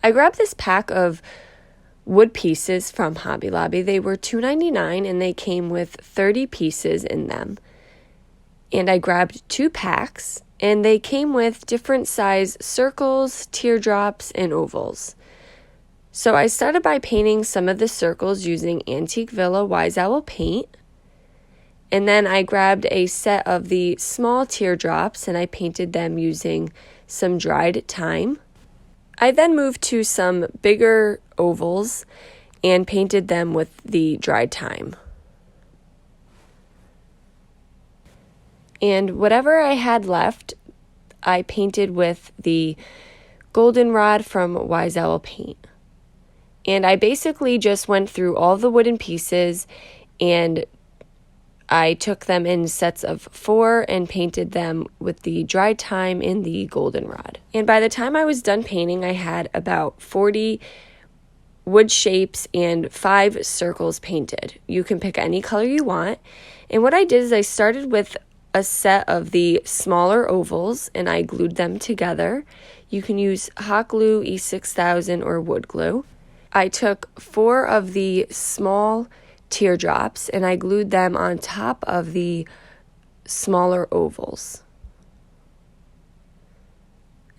I grabbed this pack of wood pieces from Hobby Lobby. They were $2.99 and they came with 30 pieces in them. And I grabbed 2 packs and they came with different size circles, teardrops, and ovals. So I started by painting some of the circles using Antique Villa Wise Owl paint. And then I grabbed a set of the small teardrops and I painted them using some dried thyme. I then moved to some bigger ovals and painted them with the dried thyme. And whatever I had left, I painted with the goldenrod from Wise Owl paint. And I basically just went through all the wooden pieces and I took them in sets of 4 and painted them with the dried thyme in the goldenrod. And by the time I was done painting, I had about 40 wood shapes and 5 circles painted. You can pick any color you want. And what I did is I started with a set of the smaller ovals and I glued them together. You can use hot glue, E6000, or wood glue. I took 4 of the small teardrops and I glued them on top of the smaller ovals.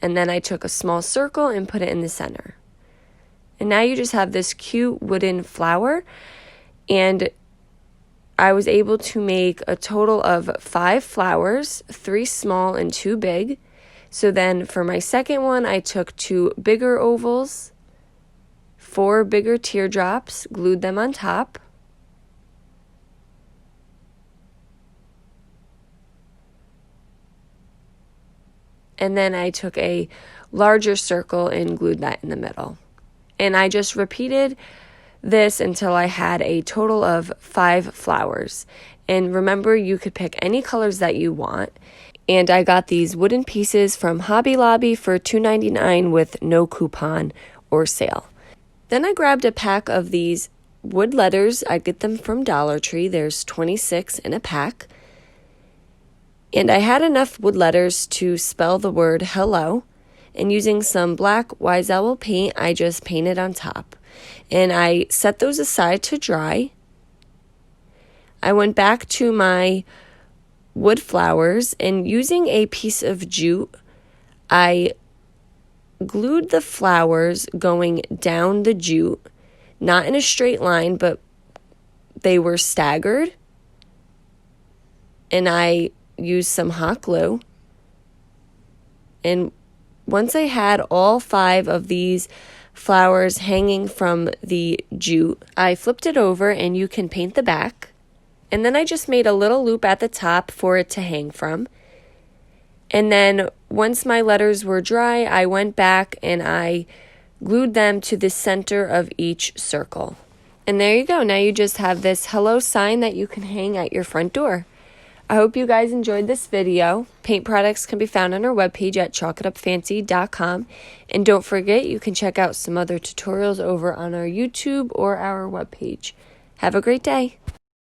And then I took a small circle and put it in the center. And now you just have this cute wooden flower. And I was able to make a total of 5 flowers, 3 small and 2 big. So then for my second one, I took 2 bigger ovals, 4 bigger teardrops, glued them on top. And then I took a larger circle and glued that in the middle. And I just repeated this until I had a total of 5 flowers. And remember, you could pick any colors that you want. And I got these wooden pieces from Hobby Lobby for $2.99 with no coupon or sale. Then I grabbed a pack of these wood letters. I get them from Dollar Tree. There's 26 in a pack. And I had enough wood letters to spell the word hello. And using some black Wise Owl paint, I just painted on top. And I set those aside to dry. I went back to my wood flowers and using a piece of jute, I glued the flowers going down the jute, not in a straight line, but they were staggered. And I used some hot glue. And once I had all 5 of these flowers hanging from the jute, I flipped it over and you can paint the back. And then I just made a little loop at the top for it to hang from. And then once my letters were dry, I went back and I glued them to the center of each circle. And there you go. Now you just have this hello sign that you can hang at your front door. I hope you guys enjoyed this video. Paint products can be found on our webpage at chalkitupfancy.com. And don't forget, you can check out some other tutorials over on our YouTube or our webpage. Have a great day.